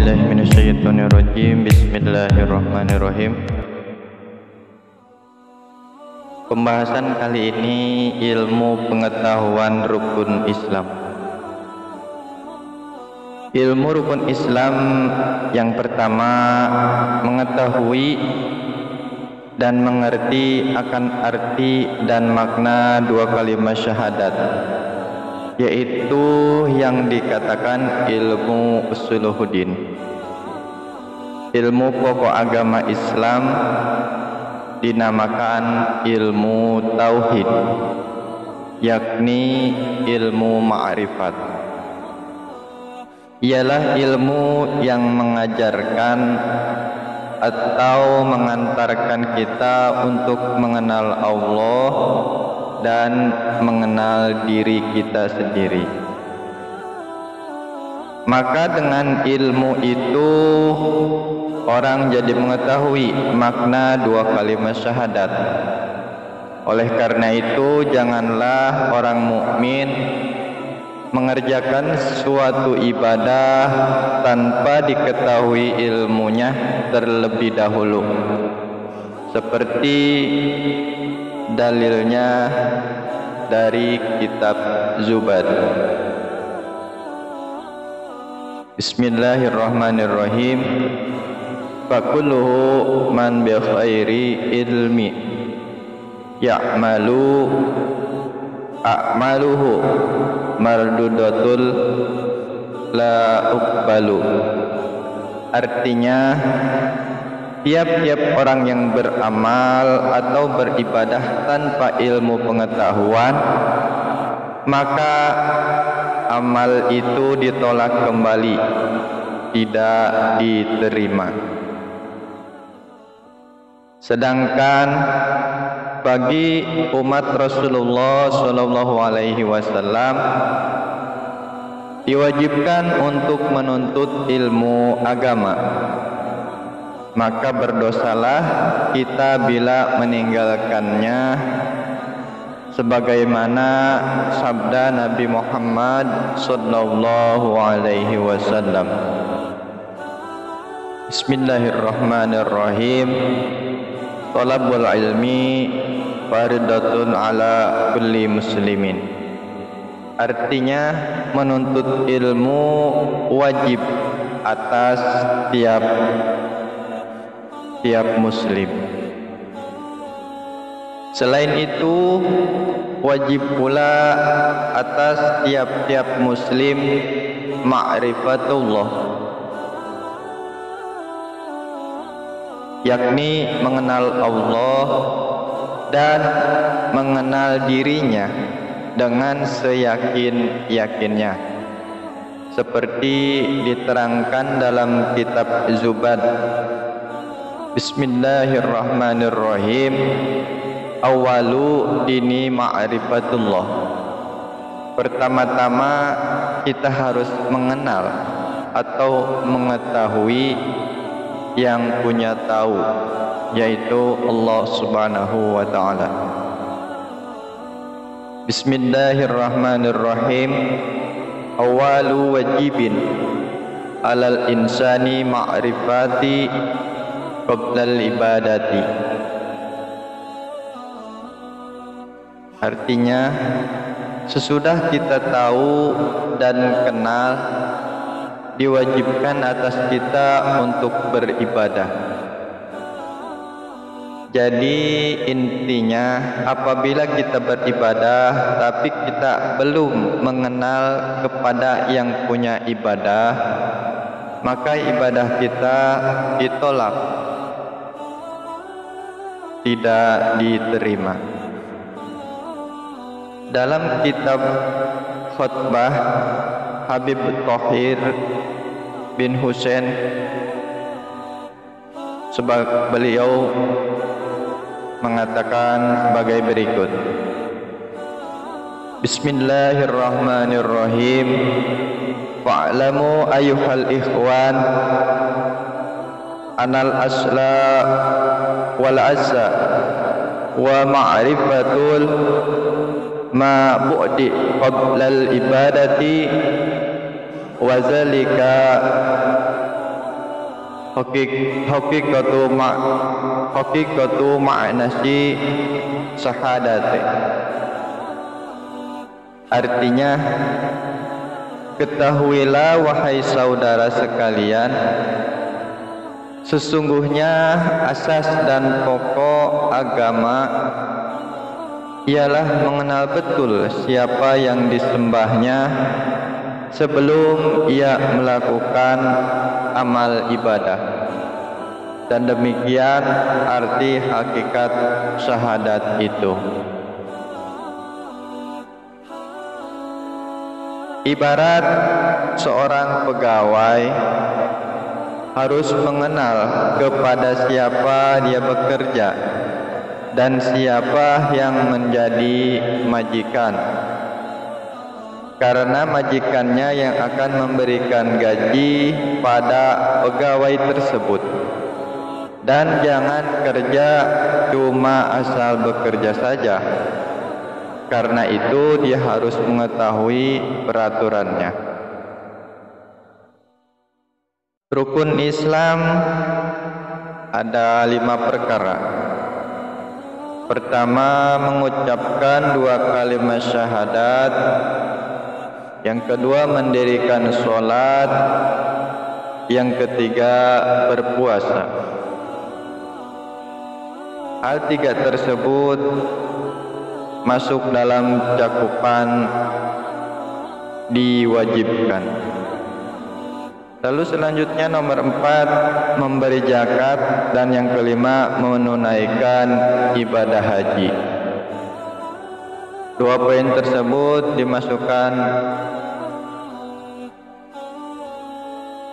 billahi minasyaitonir rajim. Bismillahirrahmanirrahim. Pembahasan kali ini ilmu pengetahuan rukun Islam. Ilmu rukun Islam yang pertama, mengetahui dan mengerti akan arti dan makna dua kalimat syahadat, yaitu yang dikatakan ilmu usuluddin, ilmu pokok agama Islam, dinamakan ilmu tauhid, yakni ilmu ma'rifat. Ialah ilmu yang mengajarkan atau mengantarkan kita untuk mengenal Allah dan mengenal diri kita sendiri. Maka dengan ilmu itu orang jadi mengetahui makna dua kalimat syahadat. Oleh karena itu, janganlah orang mukmin mengerjakan suatu ibadah tanpa diketahui ilmunya terlebih dahulu, seperti dalilnya dari kitab Zubad. Bismillahirrahmanirrahim. Fakulluhu man bi khairi ilmi ya'malu a'maluhu mardudatul la uqbalu. Artinya, tiap-tiap orang yang beramal atau beribadah tanpa ilmu pengetahuan, maka amal itu ditolak kembali, tidak diterima. Sedangkan bagi umat Rasulullah Shallallahu Alaihi Wasallam diwajibkan untuk menuntut ilmu agama. Maka berdosalah kita bila meninggalkannya, sebagaimana sabda Nabi Muhammad Sallallahu Alaihi Wasallam. Bismillahirrahmanirrahim. Talabul ilmi faridatun ala kulli muslimin. Artinya, menuntut ilmu wajib atas tiap muslim. Selain itu, wajib pula atas tiap-tiap muslim ma'rifatullah, yakni mengenal Allah dan mengenal dirinya dengan seyakin-yakinnya, seperti diterangkan dalam kitab Zubad. Bismillahirrahmanirrahim. Awalu dini ma'rifatullah. Pertama-tama kita harus mengenal atau mengetahui yang punya tahu, yaitu Allah Subhanahu wa ta'ala. Bismillahirrahmanirrahim. Awalu wajibin alal insani ma'rifati qablal ibadati. Artinya, sesudah kita tahu dan kenal, diwajibkan atas kita untuk beribadah. Jadi intinya, apabila kita beribadah tapi kita belum mengenal kepada yang punya ibadah, maka ibadah kita ditolak, tidak diterima. Dalam kitab khutbah, Habib Thohir bin Husain beliau mengatakan sebagai berikut. Bismillahirrahmanirrahim. Fa'lamu ayyuhal ikhwan anal asla wal azza wa ma'rifatul ma bu'di qablal ibadati wa zalika Hakikatu ma'nasi syahadati. Artinya, ketahuilah wahai saudara sekalian, sesungguhnya asas dan pokok agama ialah mengenal betul siapa yang disembahnya sebelum ia melakukan amal ibadah. Dan demikian arti hakikat syahadat itu. Ibarat seorang pegawai harus mengenal kepada siapa dia bekerja dan siapa yang menjadi majikan, karena majikannya yang akan memberikan gaji pada pegawai tersebut. Dan jangan kerja cuma asal bekerja saja, karena itu dia harus mengetahui peraturannya. Rukun Islam ada 5 perkara. Pertama, mengucapkan 2 kalimat syahadat. Yang kedua, mendirikan sholat. Yang ketiga, berpuasa. Hal 3 tersebut masuk dalam cakupan diwajibkan. Lalu selanjutnya nomor 4, memberi zakat, dan yang kelima, menunaikan ibadah haji. 2 poin tersebut dimasukkan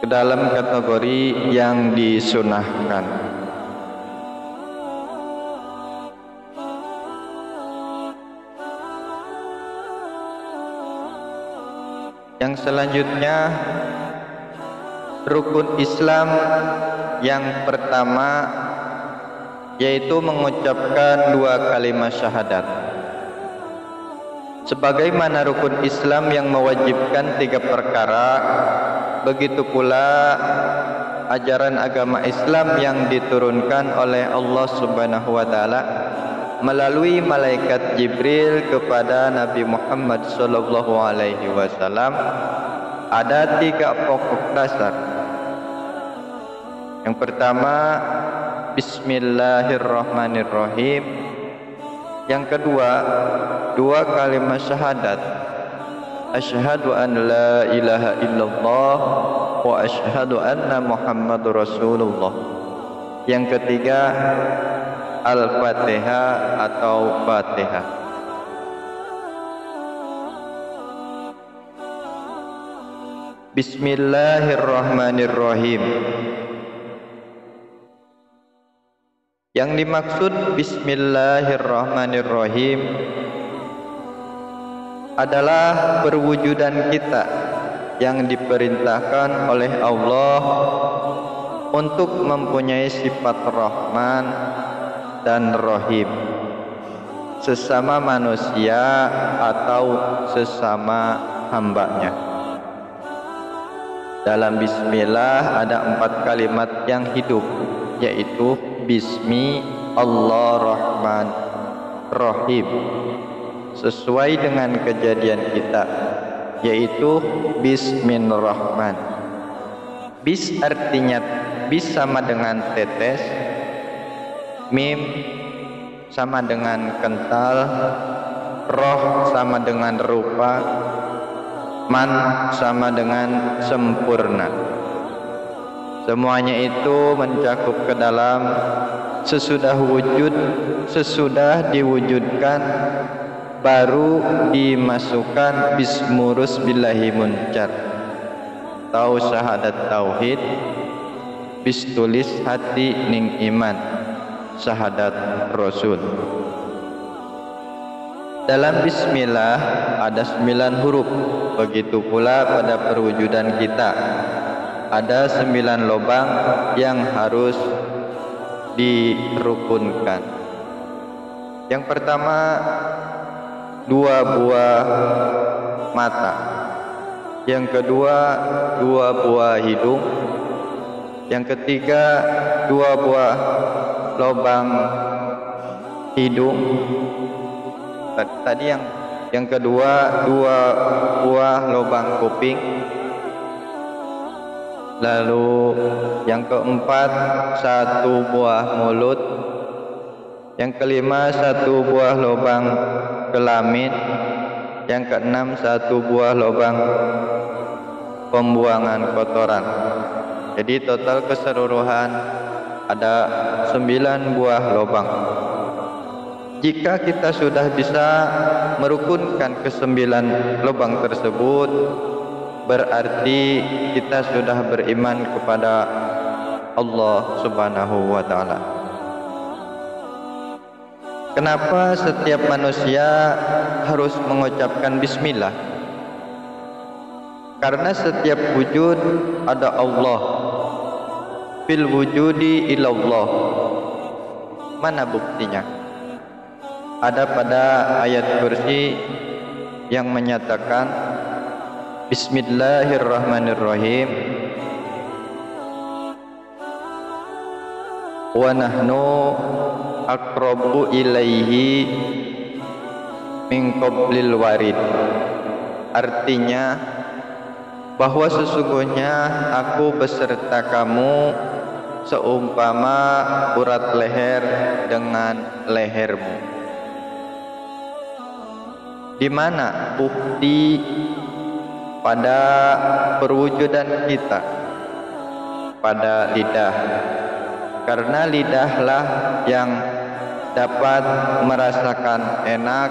ke dalam kategori yang disunahkan. Yang selanjutnya, rukun Islam yang pertama yaitu mengucapkan 2 kalimat syahadat. Sebagaimana rukun Islam yang mewajibkan 3 perkara, begitu pula ajaran agama Islam yang diturunkan oleh Allah Subhanahu wa taala melalui malaikat Jibril kepada Nabi Muhammad sallallahu alaihi wasallam ada 3 pokok dasar. Yang pertama, bismillahirrahmanirrahim. Yang kedua, 2 kalimat syahadat, asyhadu an la ilaha illallah wa asyhadu anna muhammadur rasulullah. Yang ketiga, Al-Fatihah atau Fatihah. Bismillahirrahmanirrahim. Yang dimaksud bismillahirrahmanirrahim adalah perwujudan kita yang diperintahkan oleh Allah untuk mempunyai sifat Rahman dan Rahim sesama manusia atau sesama hambanya. Dalam bismillah ada 4 kalimat yang hidup, yaitu Bismi Allah Rahman Rahim, sesuai dengan kejadian kita, yaitu Bismillahirrahman. Bis artinya bis sama dengan tetes, mim sama dengan kental, roh sama dengan rupa, man sama dengan sempurna. Semuanya itu mencakup ke dalam sesudah wujud, sesudah diwujudkan baru dimasukkan bismurus billahi muncak, tahu syahadat tauhid, bis tulis hati ning iman, syahadat rasul. Dalam bismillah ada 9 huruf, begitu pula pada perwujudan kita ada 9 lubang yang harus dirukunkan. Yang pertama, 2 buah mata. Yang kedua, 2 buah hidung. Yang ketiga, 2 buah lubang hidung. Tadi yang kedua, 2 buah lubang kuping. Lalu yang keempat, 1 buah mulut. Yang kelima, 1 buah lubang kelamin. Yang keenam, 1 buah lubang pembuangan kotoran. Jadi total keseluruhan ada 9 buah lubang. Jika kita sudah bisa merukunkan ke-9 lubang tersebut, berarti kita sudah beriman kepada Allah Subhanahu wa taala. Kenapa setiap manusia harus mengucapkan bismillah? Karena setiap wujud ada Allah. Fil wujudi ilallah. Mana buktinya? Ada pada ayat kursi yang menyatakan Bismillahirrahmanirrahim. Wa nahnu aqrabu ilaihi min qablil warid. Artinya bahwa sesungguhnya aku beserta kamu seumpama urat leher dengan lehermu. Di mana bukti pada perwujudan kita? Pada lidah. Karena lidahlah yang dapat merasakan enak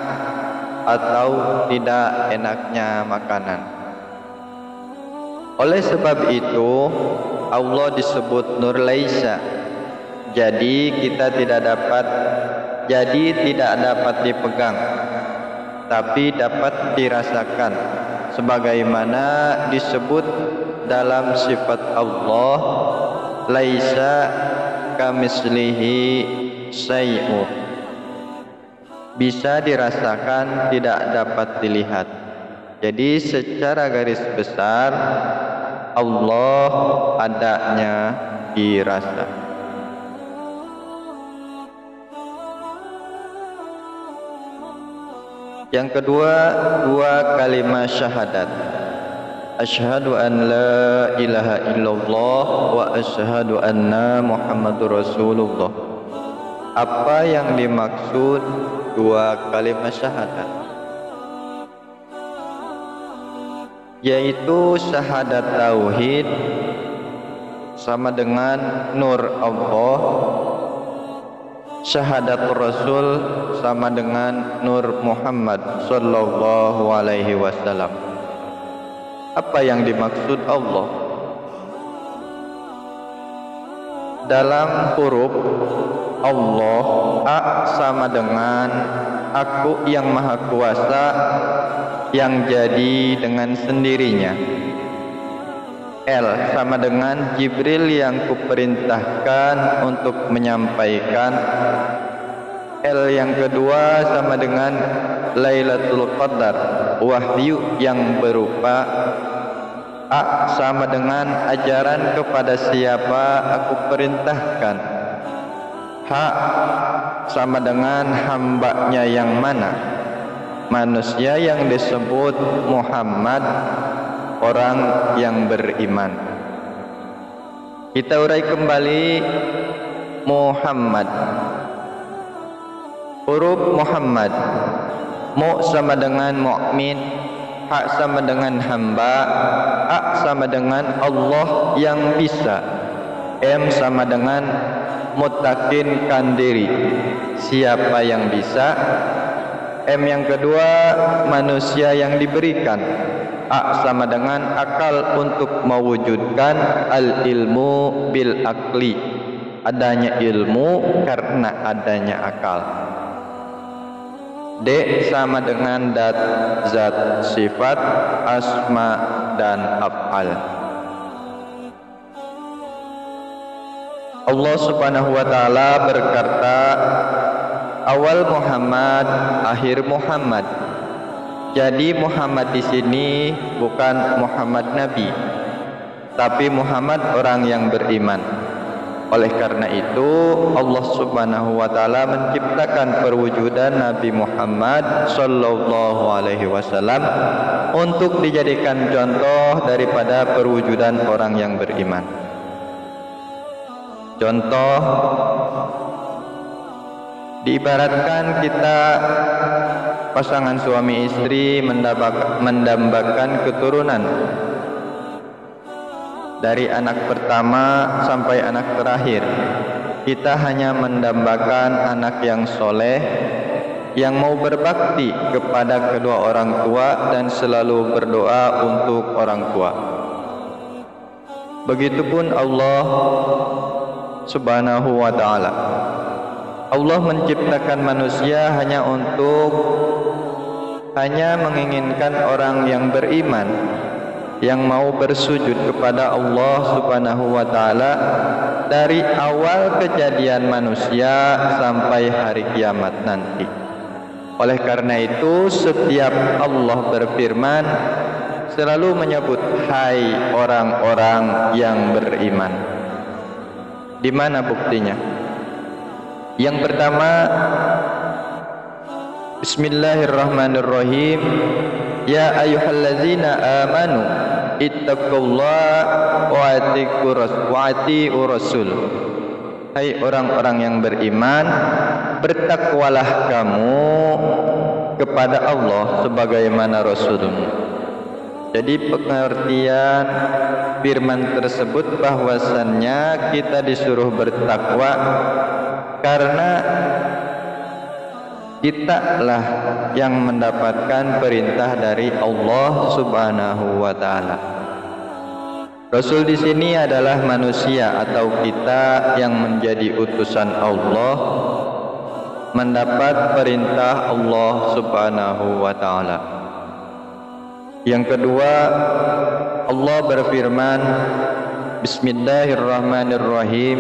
atau tidak enaknya makanan. Oleh sebab itu Allah disebut Nur Laisa. Jadi tidak dapat dipegang, tapi dapat dirasakan, sebagaimana disebut dalam sifat Allah, laisa kamislihi syai'un. Bisa dirasakan, tidak dapat dilihat. Jadi secara garis besar Allah adanya dirasa. Yang kedua, 2 kalimat syahadat. Asyhadu an la ilaha illallah wa asyhadu anna Muhammadur Rasulullah. Apa yang dimaksud 2 kalimat syahadat? Yaitu syahadat tauhid sama dengan nur Allah, syahadat Rasul sama dengan nur Muhammad sallallahu alaihi wasallam. Apa yang dimaksud Allah? Dalam huruf Allah, A sama dengan Aku yang Maha Kuasa yang jadi dengan sendirinya. L sama dengan Jibril yang kuperintahkan untuk menyampaikan. L yang kedua sama dengan Lailatul Qadar, wahyu yang berupa. A sama dengan ajaran kepada siapa aku perintahkan. H sama dengan hambanya yang mana? Manusia yang disebut Muhammad, orang yang beriman. Kita urai kembali Muhammad. Huruf Muhammad. Mu sama dengan mukmin, ha sama dengan hamba, a sama dengan Allah yang bisa, m sama dengan muttaqin diri, siapa yang bisa. M yang kedua manusia yang diberikan. A sama dengan akal untuk mewujudkan al ilmu bil akli, adanya ilmu karena adanya akal. D sama dengan dat, zat, sifat, asma dan af'al. Allah Subhanahu wa taala berkata, awal Muhammad, akhir Muhammad. Jadi Muhammad di sini bukan Muhammad Nabi, tapi Muhammad orang yang beriman. Oleh karena itu Allah Subhanahu wa taala menciptakan perwujudan Nabi Muhammad sallallahu alaihi wasallam untuk dijadikan contoh daripada perwujudan orang yang beriman. Contoh, diibaratkan kita pasangan suami istri mendambakan keturunan dari anak pertama sampai anak terakhir. Kita hanya mendambakan anak yang soleh, yang mau berbakti kepada kedua orang tua dan selalu berdoa untuk orang tua. Begitupun Allah Subhanahu wa ta'ala. Allah menciptakan manusia hanya menginginkan orang yang beriman, yang mau bersujud kepada Allah Subhanahu wa taala dari awal kejadian manusia sampai hari kiamat nanti. Oleh karena itu setiap Allah berfirman selalu menyebut hai orang-orang yang beriman. Di mana buktinya? Yang pertama, Bismillahirrahmanirrahim. Ya ayyuhallazina amanu ittaqullaha wa atiiur rasul. Hai orang-orang yang beriman, bertakwalah kamu kepada Allah sebagaimana Rasulnya. Jadi pengertian firman tersebut bahwasannya kita disuruh bertakwa karena kita lah yang mendapatkan perintah dari Allah Subhanahu wa taala. Rasul di sini adalah manusia atau kita yang menjadi utusan Allah, mendapat perintah Allah Subhanahu wa taala. Yang kedua, Allah berfirman, Bismillahirrahmanirrahim.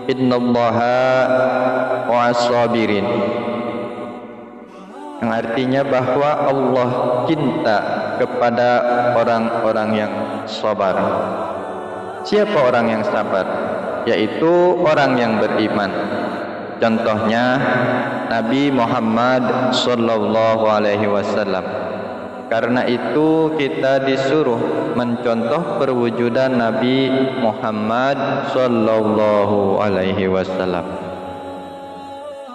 Innallaha ma'as sabirin. Yang artinya bahwa Allah cinta kepada orang-orang yang sabar. Siapa orang yang sabar? Yaitu orang yang beriman. Contohnya Nabi Muhammad sallallahu alaihi wasallam. Karena itu kita disuruh mencontoh perwujudan Nabi Muhammad sallallahu alaihi wasallam.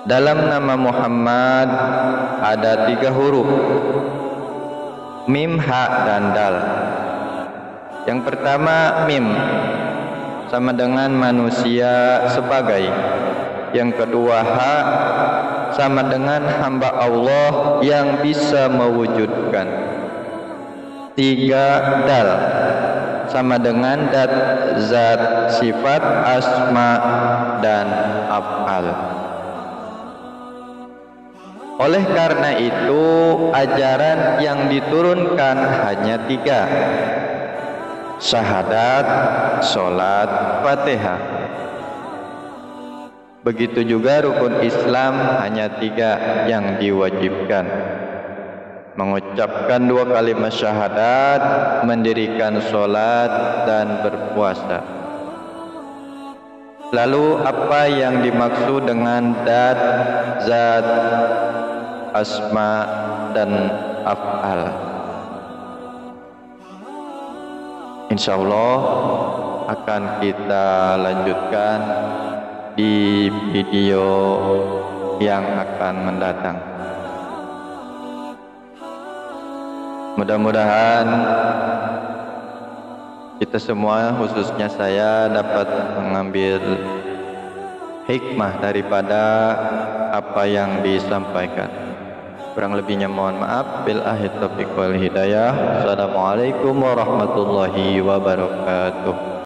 Dalam nama Muhammad ada 3 huruf, mim, ha, dan dal. Yang pertama mim, sama dengan manusia sebagai. Yang kedua ha, sama dengan hamba Allah yang bisa mewujudkan. 3 dal, sama dengan dat, zat, sifat, asma, dan af'al. Oleh karena itu ajaran yang diturunkan hanya 3: syahadat, sholat, fatihah. Begitu juga rukun Islam hanya 3 yang diwajibkan: mengucapkan 2 kalimat syahadat, mendirikan sholat, dan berpuasa. Lalu apa yang dimaksud dengan dat, zat, asma, dan af'al? Insyaallah akan kita lanjutkan di video yang akan mendatang. Mudah-mudahan kita semua, khususnya saya, dapat mengambil hikmah daripada apa yang disampaikan. Kurang lebihnya mohon maaf. Billahi taufiq wal hidayah. Assalamualaikum warahmatullahi wabarakatuh.